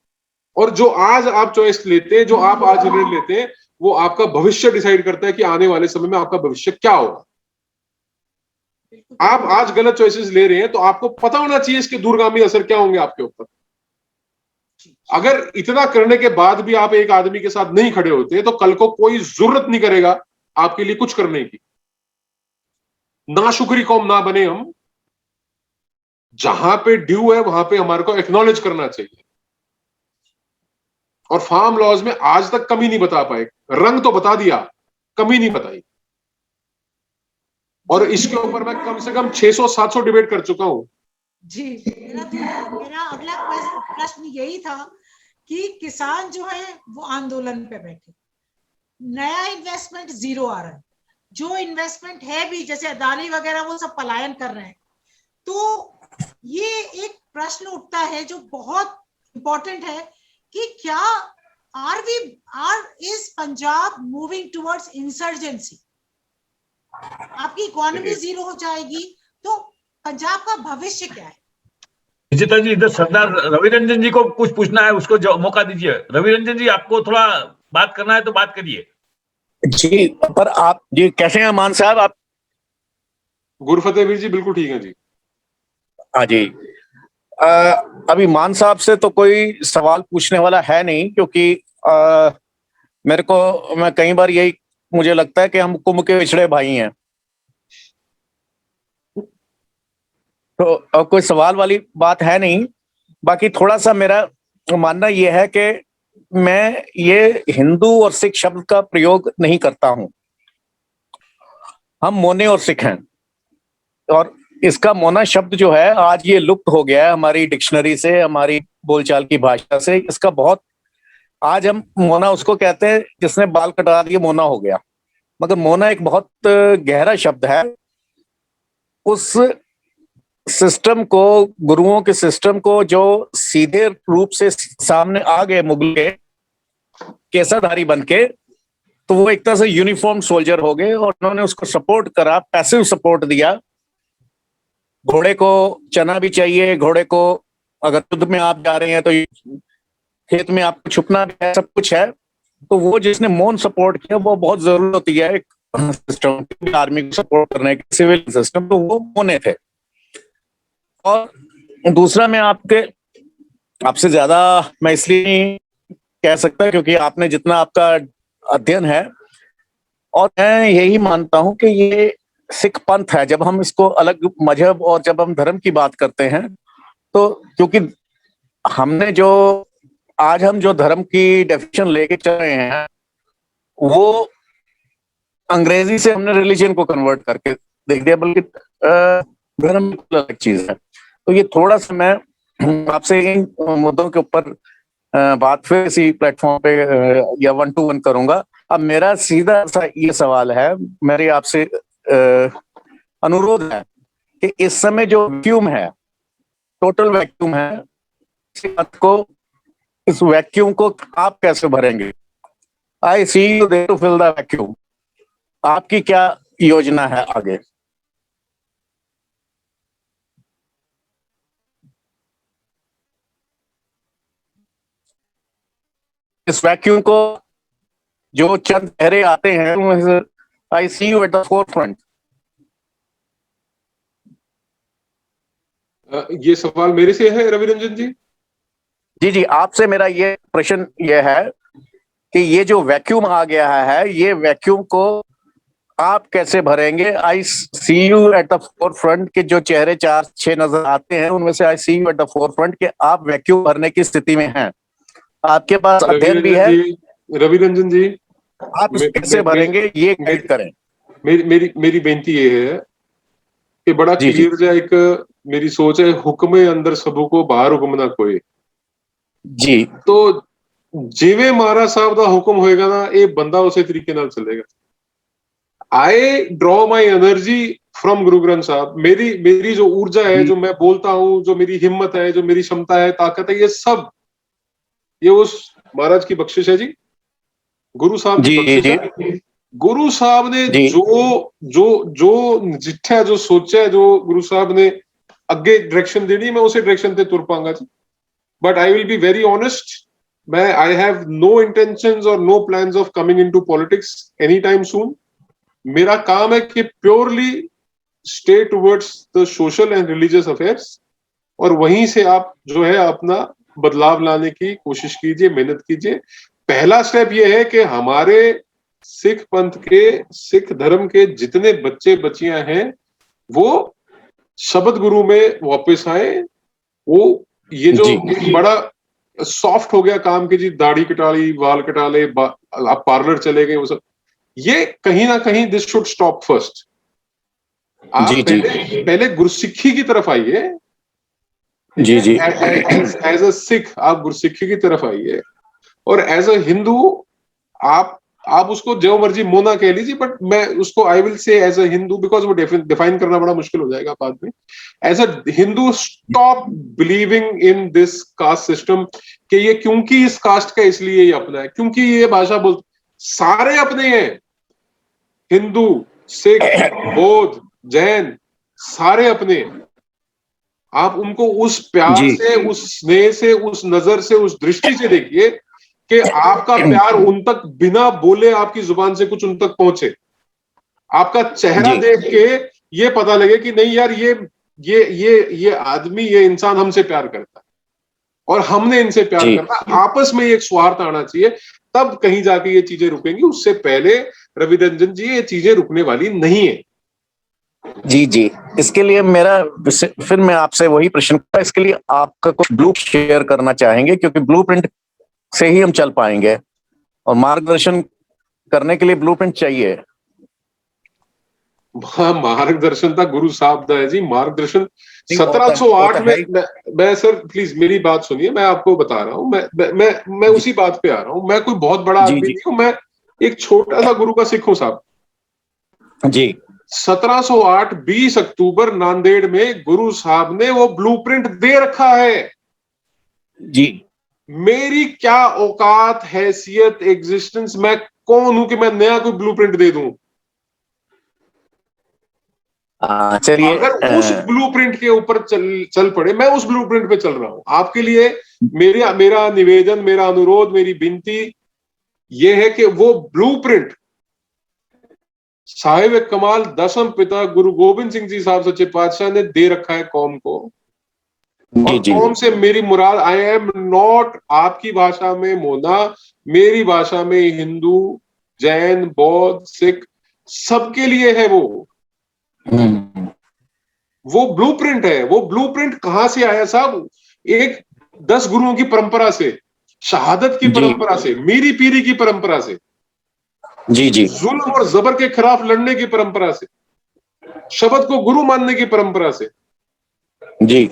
और जो आज आप चॉइस लेते हैं, जो आप आज निर्णय लेते हैं, वो आपका भविष्य डिसाइड करता है कि आने वाले समय में आपका भविष्य क्या होगा। आप आज गलत चॉइसेस ले रहे हैं, तो आपको पता होना चाहिए इसके दूरगामी असर क्या होंगे आपके ऊपर। अगर इतना करने के बाद भी आप एक आदमी के साथ नहीं खड़े होते, तो कल को कोई जरूरत नहीं करेगा आपके लिए कुछ करने की। नाशुक्री कौम ना बने हम। जहां पे ड्यू है वहां पे हमारे को एक्नॉलेज करना चाहिए। और फार्म लॉज में आज तक कमी नहीं बता पाए, रंग तो बता दिया, कमी नहीं बताई। और इसके ऊपर मैं कम से कम 600-700 डिबेट कर चुका हूं। जी, मेरा अगला प्रश्न यही था कि किसान जो है वो आंदोलन पे बैठे, नया इन्वेस्टमेंट जीरो आ रहा है, जो इन्वेस्टमेंट है भी जैसे अदानी वगैरह वो सब पलायन कर रहे हैं। तो ये एक प्रश्न उठता है जो बहुत इंपॉर्टेंट है कि क्या is Punjab moving towards insurgency? आपकी इकोनॉमी जीरो हो जाएगी तो पंजाब का भविष्य क्या है? विजेता जी, इधर सरदार रवि रंजन जी को कुछ पूछना है, उसको जो मौका दीजिए। रवि रंजन जी, आपको थोड़ा बात करना है तो बात करिए जी। पर आप जी कैसे हैं मान साहब? आप गुरफतेहवीर जी बिल्कुल ठीक है जी। हाँ जी। अभी मान साहब से तो कोई सवाल पूछने वाला है नहीं, क्योंकि मैं कई बार यही मुझे लगता है कि हम कुंभ के पिछड़े भाई हैं, तो कोई सवाल वाली बात है नहीं। बाकी थोड़ा सा मेरा मानना यह है कि मैं ये हिंदू और सिख शब्द का प्रयोग नहीं करता हूं। हम मोने और सिख हैं, और इसका मोना शब्द जो है आज ये लुप्त हो गया है हमारी डिक्शनरी से, हमारी बोलचाल की भाषा से। इसका बहुत, आज हम मोना उसको कहते हैं जिसने बाल कटा दिए मोना हो गया, मगर मोना एक बहुत गहरा शब्द है। उस सिस्टम को, गुरुओं के सिस्टम को जो सीधे रूप से सामने आ गए मुगल के केसरधारी बन के, तो वो एक तरह से यूनिफॉर्म सोल्जर हो गए और उन्होंने उसको सपोर्ट करा, पैसिव सपोर्ट दिया। घोड़े को चना भी चाहिए, घोड़े को अगर युद्ध में आप जा रहे हैं तो खेत में आपको छुपना भी है, सब कुछ है। तो वो जिसने मौन सपोर्ट किया वो बहुत जरूरत होती है एक सिस्टम, आर्मी को सपोर्ट करने के, सिविल सिस्टम, तो वो मोने थे। और दूसरा, मैं आपसे ज्यादा मैं इसलिए नहीं कह सकता क्योंकि आपने जितना आपका अध्ययन है, और मैं यही मानता हूं कि ये सिख पंथ है। जब हम इसको अलग मजहब और जब हम धर्म की बात करते हैं, तो क्योंकि हम जो धर्म की डेफिनेशन लेके चल रहे हैं वो अंग्रेजी से हमने रिलीजन को कन्वर्ट करके देख दिया, बल्कि धर्म अलग चीज है। तो ये थोड़ा सा मैं आपसे इन मुद्दों के ऊपर बात फिर इसी प्लेटफॉर्म पे या 1-to-1 करूंगा। अब मेरा सीधा सा ये सवाल है, मेरी आपसे अनुरोध है कि इस समय जो वैक्यूम है, टोटल वैक्यूम है, इस वैक्यूम को आप कैसे भरेंगे? I see you there to fill the vacuum. आपकी क्या योजना है आगे? इस वैक्यूम को जो चंद चेहरे आते हैं, आई see you at the forefront. ये सवाल मेरे से है रवि रंजन जी? जी जी, आपसे मेरा ये प्रश्न ये है कि ये जो वैक्यूम आ गया है, ये वैक्यूम को आप कैसे भरेंगे? I see you at the forefront के जो चेहरे 4-6 नजर आते हैं, उनमें से I see you at the forefront के आप वैक्यूम भरने की स्थिति में हैं। आपके पास अध्ययन भी है, रवि रंजन जी, आप कैसे भरेंगे ये गाइड करें। मेरी बेनती ये है कि बड़ा क्लियर जा एक मेरी सोच है, हुक्म अंदर सबू को बाहर हुक्म ना कोई जी। तो जिवें महाराज साहब का हुक्म होएगा ना, ये बंदा उसी तरीके नाल चलेगा। I draw my energy from Guru Granth साहब। मेरी जो ऊर्जा है, जो मैं बोलता हूं, जो मेरी हिम्मत है, जो मेरी क्षमता है, ताकत है, ये सब ये उस महाराज की बख्शिश है जी, गुरु साहब की बख्शिश है। गुरु साहब ने जो जिठा जो सोचा है, जो गुरु साहब ने अगे डायरेक्शन देनी, मैं उसी डायरेक्शन ते तुर पाऊंगा जी। But I will be very honest, मैं आई हैव नो इंटेंशंस और no plans of coming into politics any time soon. मेरा काम है कि purely stay towards the social and religious affairs, और वहीं से आप जो है अपना बदलाव लाने की कोशिश कीजिए, मेहनत कीजिए। पहला स्टेप ये है कि हमारे सिख पंथ के, सिख धर्म के जितने बच्चे बच्चियां हैं, वो शब्द गुरु में वापस आए। वो ये जो बड़ा सॉफ्ट हो गया काम की जी, दाढ़ी कटा ली, बाल कटा ले, आप पार्लर चले गए, वो सब, ये कहीं ना कहीं दिस शुड स्टॉप फर्स्ट। आप पहले गुरसिक्खी की तरफ आइए जी। एज अ सिख आप गुरसिक्खी की तरफ आइए, और एज अ हिंदू आप उसको जो मर्जी मोना कह लीजिए, बट मैं उसको I will say as a Hindu, because वो डिफाइन करना बड़ा मुश्किल हो जाएगा बाद में। As a Hindu, stop believing in this caste system कि ये क्योंकि इस कास्ट का इसलिए ये अपना है, क्योंकि ये भाषा बोल, सारे अपने हैं, हिंदू, सिख, बौद्ध, जैन, सारे अपने। आप उनको उस प्यार से, उस स्नेह से, उस नजर से, उस दृष्टि से देखिए कि आपका प्यार उन तक बिना बोले आपकी जुबान से कुछ उन तक पहुंचे। आपका चेहरा देख के ये पता लगे कि नहीं यार, ये आदमी, ये इंसान हमसे प्यार करता है और हमने इनसे प्यार करना। आपस में एक स्वार्थ आना चाहिए, तब कहीं जाके ये चीजें रुकेंगी। उससे पहले रवि रंजन जी, ये चीजें रुकने वाली नहीं है। जी। इसके लिए मेरा फिर मैं आपसे वही प्रश्न, इसके लिए आपका कुछ ब्लू शेयर करना चाहेंगे, क्योंकि ब्लूप्रिंट से ही हम चल पाएंगे, और मार्गदर्शन करने के लिए ब्लूप्रिंट चाहिए। मार्गदर्शन था गुरु साहब दा है जी। मार्गदर्शन 1708 में मैं सर प्लीज मेरी बात सुनिए, मैं आपको बता रहा हूं, मैं उसी बात पे आ रहा हूं। मैं कोई बहुत बड़ा आदमी नहीं हूं, मैं एक छोटा सा गुरु का सिख हूं साहब जी। 1708 20 अक्टूबर नांदेड़ में गुरु साहब ने वो ब्लूप्रिंट दे रखा है जी। मेरी क्या औकात, हैसियत, एग्जिस्टेंस, मैं कौन हूं कि मैं नया कोई ब्लूप्रिंट दे दूं। चलिए, अगर उस ब्लूप्रिंट के ऊपर चल पड़े, मैं उस ब्लूप्रिंट पे चल रहा हूं। आपके लिए मेरा निवेदन, मेरा अनुरोध, मेरी विनती यह है कि वो ब्लूप्रिंट साहिब कमाल दसम पिता गुरु गोविंद सिंह जी साहब सच्चे पातशाह ने दे रखा है कौम को। और कौम से मेरी मुराद, आई एम नॉट आपकी भाषा में मोना, मेरी भाषा में हिंदू, जैन, बौद्ध, सिख, सबके लिए है वो ब्लूप्रिंट है। वो ब्लूप्रिंट कहां से आया साहब? एक 10 गुरुओं की परंपरा से, शहादत की परंपरा से, मीरी पीरी की परंपरा से, जी, जुल्म और जबर के खिलाफ लड़ने की परंपरा से, शब्द को गुरु मानने की परंपरा से जी।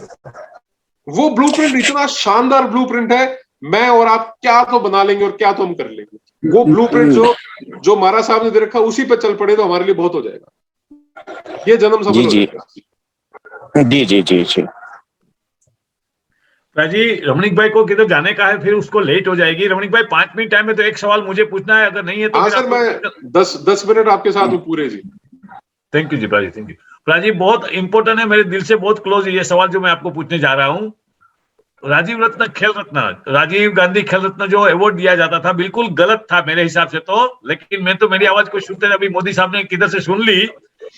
वो ब्लूप्रिंट इतना शानदार ब्लूप्रिंट है, मैं और आप क्या तो बना लेंगे और क्या तो हम कर लेंगे। वो ब्लूप्रिंट जो महाराज साहब ने दे रखा, उसी पे चल पड़े तो हमारे लिए बहुत हो जाएगा, ये जन्म सफल हो जाएगा। जी। जी, रमणीक भाई को किधर जाने का है, फिर उसको लेट हो जाएगी। रमणीक भाई 5 मिनट टाइम है, तो एक सवाल मुझे पूछना है, अगर नहीं है तो हाँ सर, मैं 10 मिनट आपके साथ हूँ पूरे जी। थैंक यू जी प्राजी, थैंक यू प्राजी। बहुत इंपॉर्टेंट है, मेरे दिल से बहुत क्लोज है ये सवाल जो मैं आपको पूछने जा रहा हूँ। राजीव रत्न, खेल रत्न, राजीव गांधी खेल रत्न जो अवार्ड दिया जाता था, बिल्कुल गलत था मेरे हिसाब से तो, लेकिन मैं तो मेरी आवाज को सुनते अभी मोदी साहब ने किधर से सुन ली।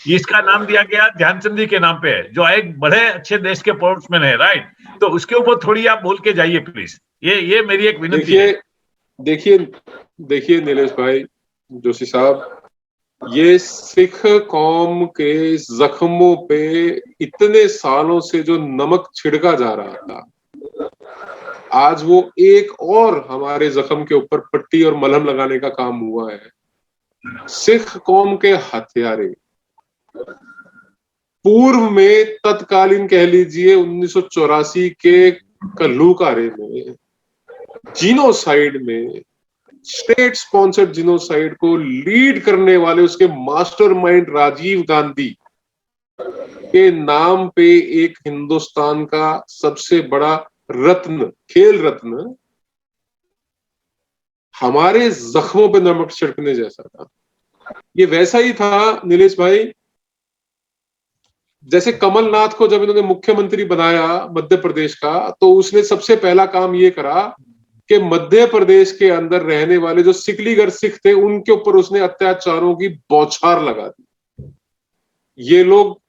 इसका नाम दिया गया ध्यानचंद जी के नाम पे है, जो एक बड़े अच्छे देश के स्पोर्ट्समैन है, राइट? तो उसके ऊपर थोड़ी आप बोल के जाइए प्लीज, ये मेरी एक विनती है। देखिए नीलेश भाई जोशी साहब, ये सिख कौम के जख्मों पे इतने सालों से जो नमक छिड़का जा रहा था, आज वो एक और हमारे जख्म के ऊपर पट्टी और मलहम लगाने का काम हुआ है। सिख कौम के हत्यारे पूर्व में, तत्कालीन कह लीजिए 1984 के कल्लूकारे में, जीनोसाइड में, स्टेट स्पॉन्सर्ड जीनोसाइड को लीड करने वाले उसके मास्टरमाइंड राजीव गांधी के नाम पे एक हिंदुस्तान का सबसे बड़ा रत्न, खेल रत्न, हमारे जख्मों पे नमक छिड़कने जैसा था। ये वैसा ही था नीलेश भाई, जैसे कमलनाथ को जब इन्होंने मुख्यमंत्री बनाया मध्य प्रदेश का, तो उसने सबसे पहला काम ये करा कि मध्य प्रदेश के अंदर रहने वाले जो सिकलीगर सिख थे उनके ऊपर उसने अत्याचारों की बौछार लगा दी। ये लोग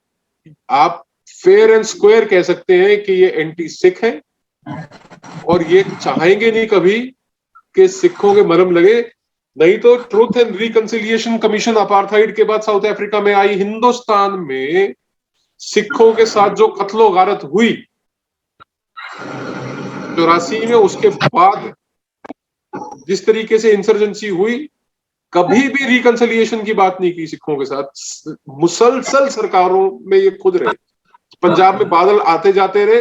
आप फेयर एंड स्क्वायर कह सकते हैं कि ये एंटी सिख है और ये चाहेंगे नहीं कभी कि सिखों के मरहम लगे। नहीं तो truth and reconciliation commission apartheid के बाद साउथ अफ्रीका में आई, हिंदुस्तान में सिखों के साथ जो कत्लो गारत हुई 84 में, उसके बाद जिस तरीके से इंसर्जेंसी हुई, कभी भी रिकंसिलिएशन की बात नहीं की सिखों के साथ। मुसलसल सरकारों में ये खुद रहे, पंजाब में बादल आते जाते रहे,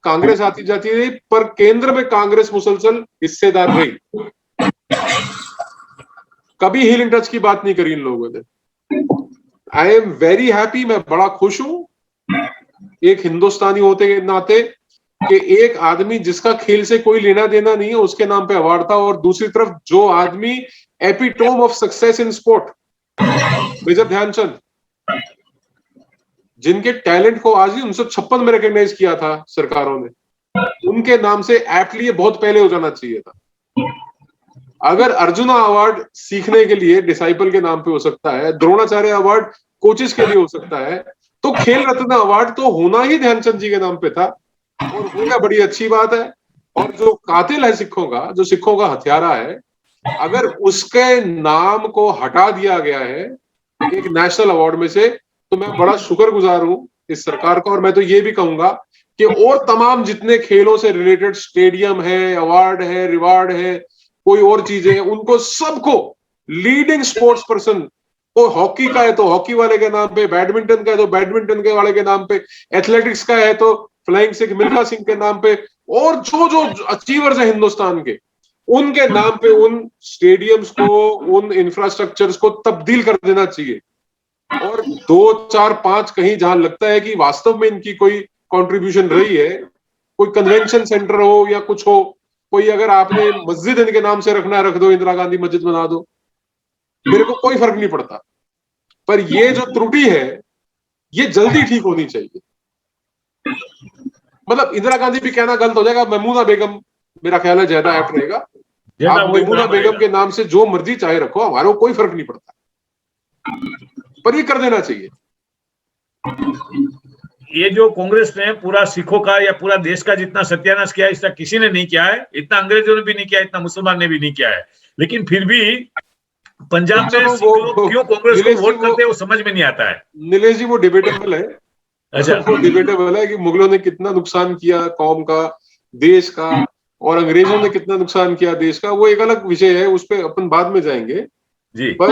कांग्रेस आती जाती रही, पर केंद्र में कांग्रेस मुसलसल हिस्सेदार रही, कभी हीलिंग टच की बात नहीं करी इन लोगों ने। आई एम वेरी हैप्पी, मैं बड़ा खुश हूं एक हिंदुस्तानी होते के नाते कि एक आदमी जिसका खेल से कोई लेना देना नहीं है उसके नाम पे अवार्ड था, और दूसरी तरफ जो आदमी epitome of success in sport, major Dhyanchand, जिनके टैलेंट को आज ही 1956 में रिकॉग्नाइज किया था सरकारों ने, उनके नाम से एप्टली बहुत पहले हो जाना चाहिए था। अगर अर्जुना अवार्ड सीखने के लिए डिसाइपल के नाम पे हो सकता है, द्रोणाचार्य अवार्ड कोचेस के लिए हो सकता है, तो खेल रत्न अवार्ड तो होना ही ध्यानचंद जी के नाम पे था, और होना बड़ी अच्छी बात है। और जो कातिल है सिखों का, जो सिखों का हत्यारा है, अगर उसके नाम को हटा दिया गया है एक नेशनल अवार्ड में से, तो मैं बड़ा शुक्रगुजार हूं इस सरकार का। और मैं तो ये भी कहूंगा कि और तमाम जितने खेलों से रिलेटेड स्टेडियम है, अवार्ड है, रिवार्ड है, कोई और चीजें हैं, उनको सबको लीडिंग स्पोर्ट्स पर्सन, तो हॉकी का है तो हॉकी वाले के नाम पे, बैडमिंटन का है तो बैडमिंटन के वाले के नाम पे, एथलेटिक्स का है तो फ्लाइंग सिख मिल्खा सिंह के नाम पे, और जो जो अचीवर्स है हिंदुस्तान के, उनके नाम पे उन स्टेडियम्स को, उन इंफ्रास्ट्रक्चर्स को तब्दील कर देना चाहिए। और 2, 4, 5 कहीं जहां लगता है कि वास्तव में इनकी कोई कंट्रीब्यूशन रही है, कोई कन्वेंशन सेंटर हो या कुछ हो, कोई अगर आपने मस्जिद इनके नाम से रखना है रख दो, इंदिरा गांधी मस्जिद बना दो, मेरे को कोई फर्क नहीं पड़ता। पर ये जो त्रुटि है ये जल्दी ठीक होनी चाहिए। मतलब इंदिरा गांधी भी कहना गलत हो जाएगा, महमूदा बेगम मेरा ख्याल है ज्यादा ऐप्ट रहेगा। आप महमूदा बेगम के नाम से जो मर्जी चाहे रखो, हमारे को कोई फर्क नहीं पड़ता, पर ये कर देना चाहिए। ये जो कांग्रेस ने पूरा सिखों का या पूरा देश का जितना सत्यानाश किया है, इसका किसी ने नहीं किया है, इतना अंग्रेजों ने भी नहीं किया, इतना मुसलमान ने भी नहीं किया है। लेकिन फिर भी पंजाब में क्यों कांग्रेस को वोट करते हैं वो समझ में नहीं आता है। नीलेश जी वो डिबेटेबल है। अच्छा, वो डिबेटेबल है कि मुगलों ने कितना नुकसान किया कौम का, देश का, और अंग्रेजों ने कितना नुकसान किया देश का, वो एक अलग विषय है, उस पर अपन बाद में जाएंगे जी। पर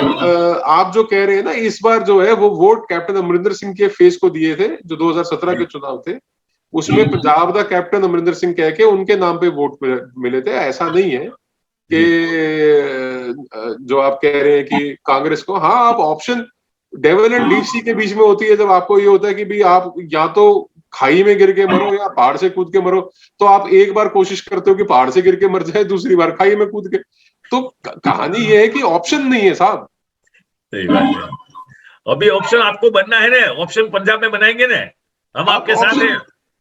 आप जो कह रहे हैं ना, इस बार जो है वो वोट कैप्टन अमरिंदर सिंह के फेस को दिए थे, जो 2017 के चुनाव थे, उसमें पंजाब का कैप्टन अमरिंदर सिंह कह के उनके नाम पे वोट मिले थे। ऐसा नहीं है कि जो आप कह रहे हैं कि कांग्रेस को, हाँ आप option devil and deep sea के बीच में होती है, जब आपको ये होता है कि भाई आप या तो खाई में गिर के मरो या पहाड़ से कूद के मरो, तो आप एक बार कोशिश करते हो कि पहाड़ से गिर के मर जाए, दूसरी बार खाई में कूद के। तो कहानी ये है कि ऑप्शन नहीं है साहब। सही बात है। अभी ऑप्शन आपको बनना है ना, ऑप्शन पंजाब में बनाएंगे ना, हम आपके साथ हैं।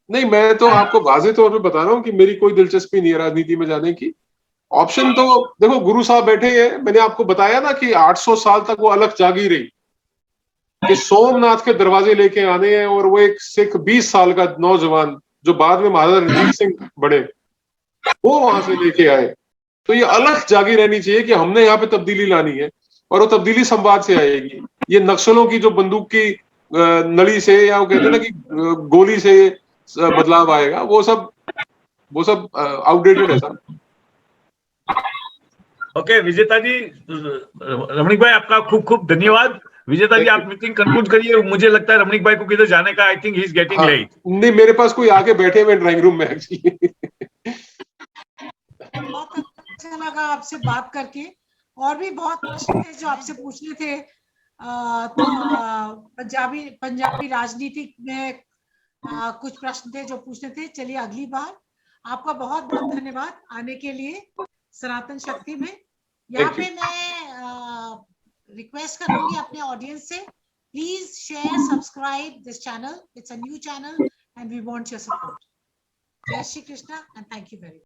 नहीं, मैं तो आपको वाज़ेह तौर पे बता रहा हूँ कि मेरी कोई दिलचस्पी नहीं है राजनीति में जाने की। ऑप्शन तो देखो, गुरु साहब बैठे हैं, मैंने आपको बताया ना कि 800 साल तक वो अलग जागी रही कि सोमनाथ के दरवाजे लेके आने हैं, और वो एक सिख 20 साल का नौजवान जो बाद में महाराजा रणजीत सिंह बने, वो वहां से लेके आए। तो ये अलग जागी रहनी चाहिए कि हमने यहाँ पे तब्दीली लानी है। और वो तब्दीली संवाद से आएगी। ये नक्सलों की जो बंदूक की नली से या वो कहते हैं ना कि गोली से बदलाव आएगा, वो सब आउटडेटेड है सर। ओके विजेता जी, रमणीक भाई आपका खूब खूब धन्यवाद। विजेता जी आप मीटिंग कंक्लूड करिए, मुझे लगता है रमणीक भाई को किधर जाने का, I think he is getting late. नहीं, मेरे पास कोई आके बैठे हुए ड्राइंग रूम में एक्चुअली। बहुत अच्छा लगा आपसे बात करके, और भी बहुत प्रश्न थे जो आपसे पूछने थे। तो पंजाबी राजनीति में कुछ प्रश्न थे जो पूछने थे। चलिए अगली बार, आपका बहुत बहुत धन्यवाद आने के लिए सनातन शक्ति में। यहाँ पे मैं रिक्वेस्ट करूंगी अपने ऑडियंस से, please share, subscribe this channel, it's a new channel and we want your support. जय Shri Krishna and thank you very much.